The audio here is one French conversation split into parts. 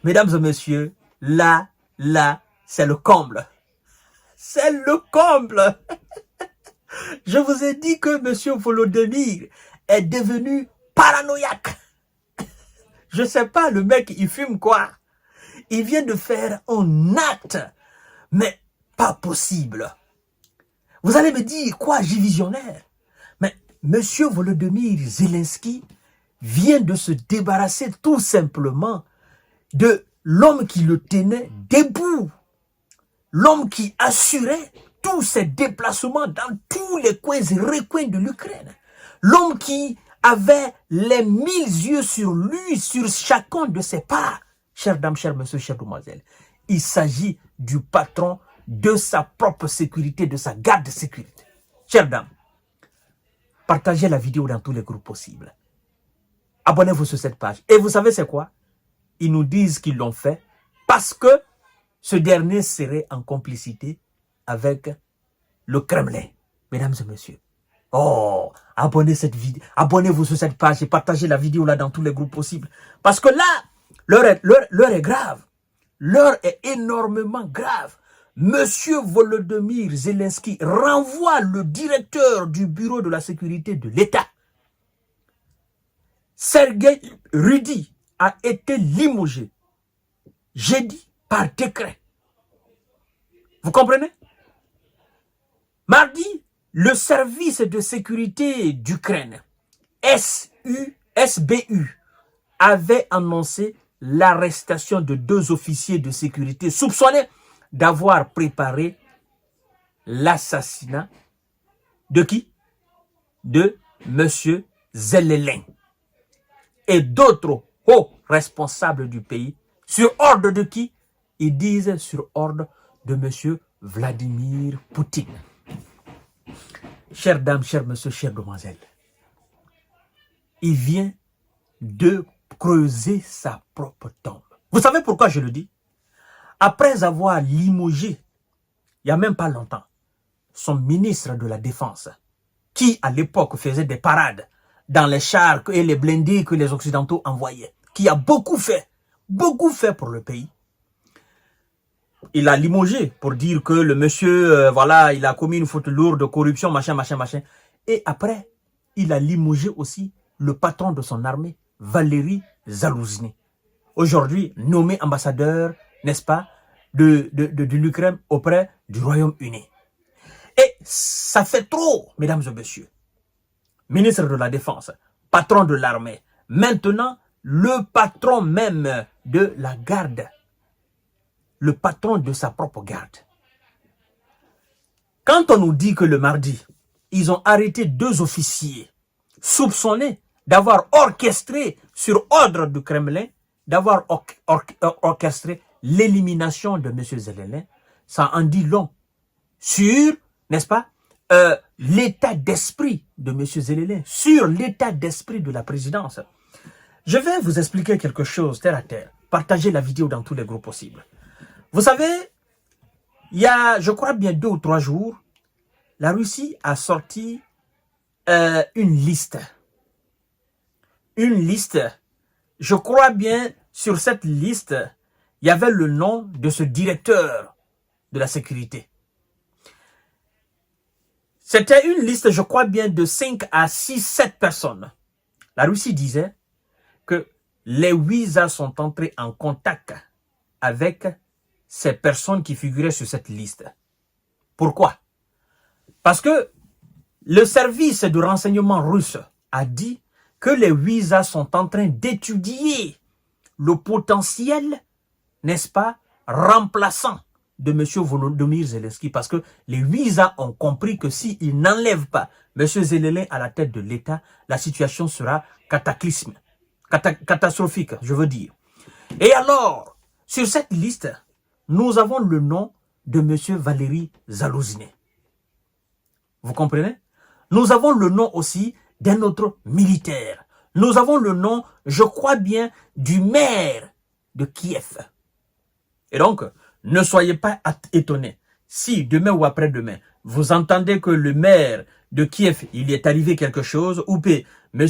Mesdames et messieurs, là, c'est le comble. C'est le comble. Je vous ai dit que M. Volodymyr est devenu paranoïaque. Je sais pas, le mec, il fume quoi? Il vient de faire un acte, mais pas possible. Vous allez me dire, quoi, j'ai visionnaire? Mais M. Volodymyr Zelensky vient de se débarrasser tout simplement de l'homme qui le tenait debout. L'homme qui assurait tous ses déplacements dans tous les coins et recoins de l'Ukraine. L'homme qui avait les 1000 yeux sur lui, sur chacun de ses pas. Chères dames, chers messieurs, chères demoiselles, il s'agit du patron de sa propre sécurité, de sa garde de sécurité. Chères dames, partagez la vidéo dans tous les groupes possibles. Abonnez-vous sur cette page. Et vous savez c'est quoi? Ils nous disent qu'ils l'ont fait parce que ce dernier serait en complicité avec le Kremlin. Mesdames et messieurs. Oh, abonnez-vous sur cette page et partagez la vidéo là dans tous les groupes possibles. Parce que là, l'heure est grave. L'heure est énormément grave. Monsieur Volodymyr Zelensky renvoie le directeur du bureau de la sécurité de l'État. Sergei Rudy a été limogé jeudi par décret. Vous comprenez? Mardi, le service de sécurité d'Ukraine, SBU, avait annoncé l'arrestation de 2 officiers de sécurité soupçonnés d'avoir préparé l'assassinat de qui? De M. Zelensky et d'autres hauts responsables du pays. Sur ordre de qui? Ils disent sur ordre de M. Vladimir Poutine. Chères dames, chers messieurs, chères demoiselles, il vient de creuser sa propre tombe. Vous savez pourquoi je le dis? Après avoir limogé, il n'y a même pas longtemps, son ministre de la Défense, qui à l'époque faisait des parades dans les chars et les blindés que les Occidentaux envoyaient, qui a beaucoup fait pour le pays. Il a limogé pour dire que le monsieur, voilà, il a commis une faute lourde de corruption, machin. Et après, il a limogé aussi le patron de son armée, Valéry Zalouzny. Aujourd'hui, nommé ambassadeur, n'est-ce pas, de l'Ukraine auprès du Royaume-Uni. Et ça fait trop, mesdames et messieurs. Ministre de la Défense, patron de l'armée, maintenant le patron même de la garde, le patron de sa propre garde. Quand on nous dit que le mardi, ils ont arrêté 2 officiers soupçonnés d'avoir orchestré, sur ordre du Kremlin, d'avoir orchestré l'élimination de M. Zelensky, ça en dit long sur, n'est-ce pas, l'état d'esprit de M. Zelensky, sur l'état d'esprit de la présidence. Je vais vous expliquer quelque chose, terre à terre. Partagez la vidéo dans tous les groupes possibles. Vous savez, il y a, je crois bien 2 ou 3 jours, la Russie a sorti une liste. Une liste. Je crois bien, sur cette liste, il y avait le nom de ce directeur de la sécurité. C'était une liste, je crois bien, de 5 à 6, 7 personnes. La Russie disait que les Ouïzas sont entrés en contact avec ces personnes qui figuraient sur cette liste. Pourquoi? Parce que le service de renseignement russe a dit que les Ouïzas sont en train d'étudier le potentiel, n'est-ce pas, remplaçant de M. Volodymyr Zelensky, parce que les Ouïzas ont compris que s'ils n'enlèvent pas M. Zelensky à la tête de l'État, la situation sera catastrophique, je veux dire. Et alors, sur cette liste, nous avons le nom de M. Valéry Zalouzny. Vous comprenez? Nous avons le nom aussi d'un autre militaire. Nous avons le nom, je crois bien, du maire de Kiev. Et donc, ne soyez pas étonnés. Si demain ou après-demain, vous entendez que le maire de Kiev, il est arrivé quelque chose, ou M.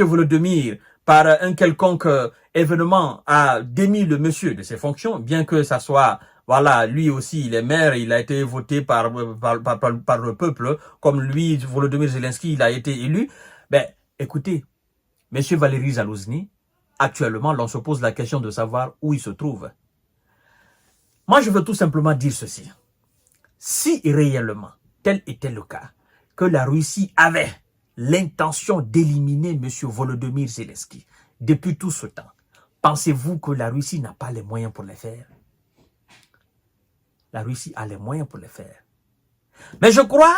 Volodymyr par un quelconque événement, a démis le monsieur de ses fonctions, bien que ça soit, voilà, lui aussi, il est maire, il a été voté par le peuple, comme lui, Volodymyr Zelensky, il a été élu. Ben, écoutez, monsieur Valéry Zalouzny, actuellement, l'on se pose la question de savoir où il se trouve. Moi, je veux tout simplement dire ceci. Si réellement, tel était le cas, que la Russie avait l'intention d'éliminer M. Volodymyr Zelensky depuis tout ce temps, pensez-vous que la Russie n'a pas les moyens pour le faire? La Russie a les moyens pour le faire. Mais je crois,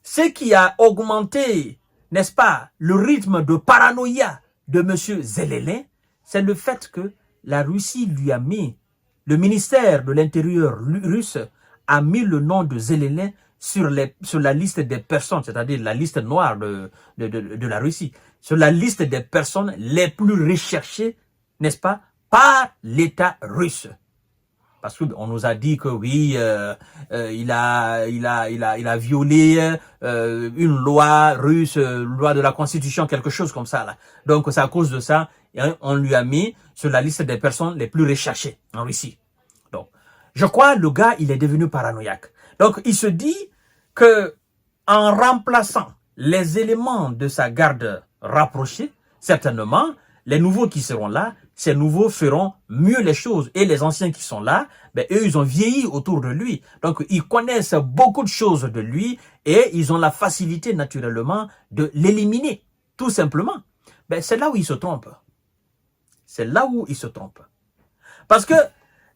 ce qui a augmenté, n'est-ce pas, le rythme de paranoïa de M. Zelensky, c'est le fait que la Russie lui a mis, le ministère de l'Intérieur russe a mis le nom de Zelensky sur la liste des personnes, c'est-à-dire la liste noire de la Russie, sur la liste des personnes les plus recherchées, n'est-ce pas, par l'État russe. Parce qu'on nous a dit que oui, il a violé une loi russe, loi de la Constitution, quelque chose comme ça là. Donc c'est à cause de ça, on lui a mis sur la liste des personnes les plus recherchées en Russie. Donc, je crois le gars, il est devenu paranoïaque. Donc, il se dit que en remplaçant les éléments de sa garde rapprochée, certainement, les nouveaux qui seront là, ces nouveaux feront mieux les choses. Et les anciens qui sont là, ben, eux, ils ont vieilli autour de lui. Donc, ils connaissent beaucoup de choses de lui et ils ont la facilité, naturellement, de l'éliminer. Tout simplement. Ben, c'est là où ils se trompent. C'est là où ils se trompent. Parce que,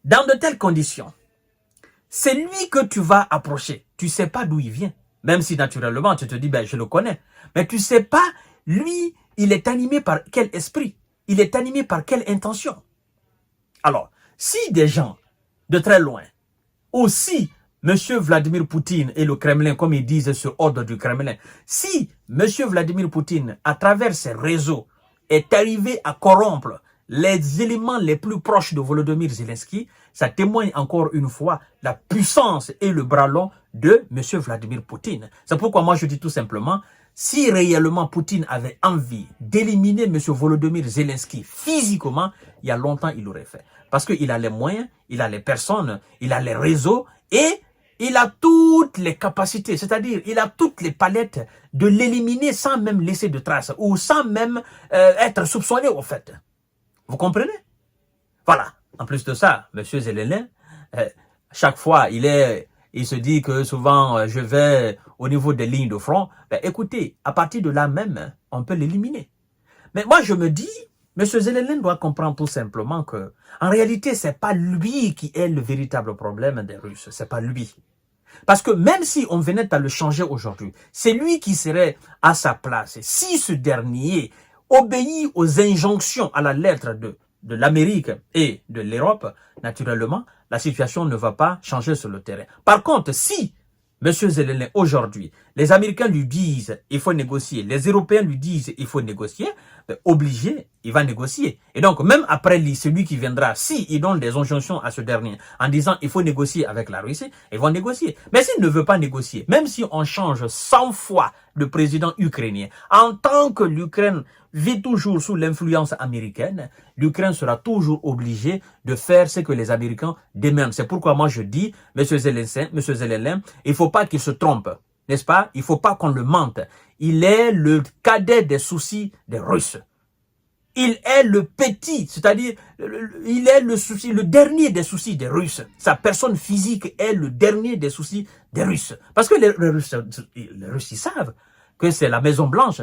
dans de telles conditions, c'est lui que tu vas approcher. Tu ne sais pas d'où il vient. Même si, naturellement, tu te dis, ben, je le connais. Mais tu ne sais pas, lui, il est animé par quel esprit? Il est animé par quelle intention? Alors, si des gens de très loin, aussi M. Vladimir Poutine et le Kremlin, comme ils disent sur ordre du Kremlin, si M. Vladimir Poutine, à travers ses réseaux, est arrivé à corrompre les éléments les plus proches de Volodymyr Zelensky, ça témoigne encore une fois la puissance et le bras long de M. Vladimir Poutine. C'est pourquoi moi je dis tout simplement, si réellement Poutine avait envie d'éliminer M. Volodymyr Zelensky physiquement, il y a longtemps il l'aurait fait. Parce qu'il a les moyens, il a les personnes, il a les réseaux et il a toutes les capacités, c'est-à-dire il a toutes les palettes de l'éliminer sans même laisser de traces ou sans même être soupçonné au fait. Vous comprenez? Voilà. En plus de ça, M. Zelensky, chaque fois, il se dit que souvent, je vais au niveau des lignes de front. Ben, écoutez, à partir de là même, on peut l'éliminer. Mais moi, je me dis, M. Zelensky doit comprendre tout simplement que, en réalité, c'est pas lui qui est le véritable problème des Russes. C'est pas lui. Parce que même si on venait à le changer aujourd'hui, c'est lui qui serait à sa place. Si ce dernier obéit aux injonctions à la lettre de l'Amérique et de l'Europe, naturellement, la situation ne va pas changer sur le terrain. Par contre, si M. Zelensky, aujourd'hui, les Américains lui disent il faut négocier, les Européens lui disent il faut négocier, ben, obligé, il va négocier. Et donc, même après lui, celui qui viendra, s'il donne des injonctions à ce dernier en disant il faut négocier avec la Russie, ils vont négocier. Mais s'il ne veut pas négocier, même si on change 100 fois le président ukrainien, en tant que l'Ukraine vit toujours sous l'influence américaine, l'Ukraine sera toujours obligée de faire ce que les Américains demandent. C'est pourquoi moi je dis, M. Zelensky, il ne faut pas qu'il se trompe, n'est-ce pas? Il ne faut pas qu'on le mente. Il est le cadet des soucis des Russes. Il est le petit, c'est-à-dire, il est le dernier des soucis des Russes. Sa personne physique est le dernier des soucis des Russes. Parce que les Russes, ils savent que c'est la Maison Blanche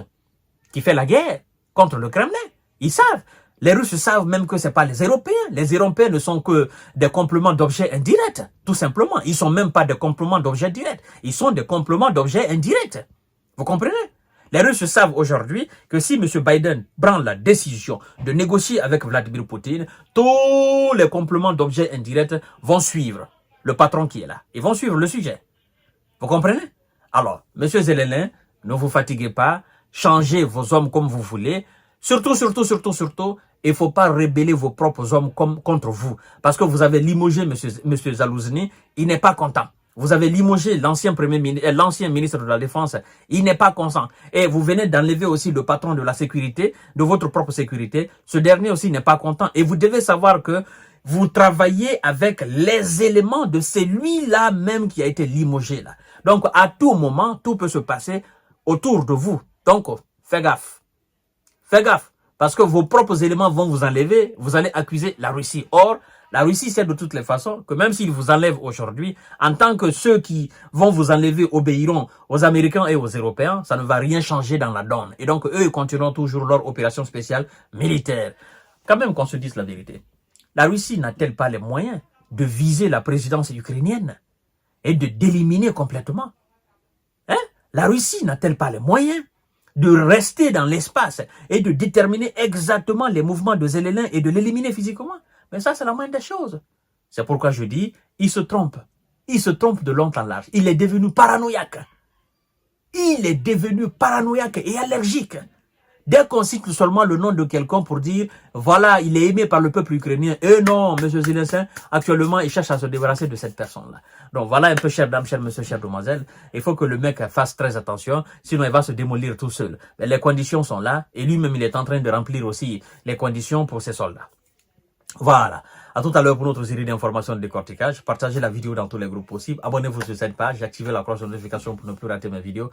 qui fait la guerre contre le Kremlin. Ils savent. Les Russes savent même que ce n'est pas les Européens. Les Européens ne sont que des compléments d'objets indirects, tout simplement. Ils ne sont même pas des compléments d'objets directs. Ils sont des compléments d'objets indirects. Vous comprenez? Les Russes savent aujourd'hui que si M. Biden prend la décision de négocier avec Vladimir Poutine, tous les compléments d'objets indirects vont suivre le patron qui est là. Ils vont suivre le sujet. Vous comprenez? Alors, M. Zelensky, ne vous fatiguez pas. Changez vos hommes comme vous voulez. Surtout, il ne faut pas rebeller vos propres hommes contre vous. Parce que vous avez limogé M. Zalouzny, il n'est pas content. Vous avez limogé l'ancien ministre de la Défense. Il n'est pas consent. Et vous venez d'enlever aussi le patron de la sécurité, de votre propre sécurité. Ce dernier aussi n'est pas content. Et vous devez savoir que vous travaillez avec les éléments de celui-là même qui a été limogé là. Donc, à tout moment, tout peut se passer autour de vous. Donc, fais gaffe. Fais gaffe. Parce que vos propres éléments vont vous enlever. Vous allez accuser la Russie. Or, la Russie sait de toutes les façons que même s'ils vous enlèvent aujourd'hui, en tant que ceux qui vont vous enlever obéiront aux Américains et aux Européens, ça ne va rien changer dans la donne. Et donc, eux, ils continueront toujours leur opération spéciale militaire. Quand même qu'on se dise la vérité. La Russie n'a-t-elle pas les moyens de viser la présidence ukrainienne et de d'éliminer complètement? Hein? La Russie n'a-t-elle pas les moyens de rester dans l'espace et de déterminer exactement les mouvements de Zelensky et de l'éliminer physiquement? Mais ça, c'est la moindre des choses. C'est pourquoi je dis, il se trompe. Il se trompe de long en large. Il est devenu paranoïaque. Il est devenu paranoïaque et allergique. Dès qu'on cite seulement le nom de quelqu'un pour dire, voilà, il est aimé par le peuple ukrainien. Et non, M. Zelensky, actuellement, il cherche à se débarrasser de cette personne-là. Donc voilà un peu, chère dame, chère monsieur, chère demoiselle. Il faut que le mec fasse très attention, sinon il va se démolir tout seul. Mais les conditions sont là, et lui-même, il est en train de remplir aussi les conditions pour ses soldats. Voilà. À tout à l'heure pour notre série d'informations de décortiquage. Partagez la vidéo dans tous les groupes possibles. Abonnez-vous sur cette page. Activez la cloche de notification pour ne plus rater mes vidéos.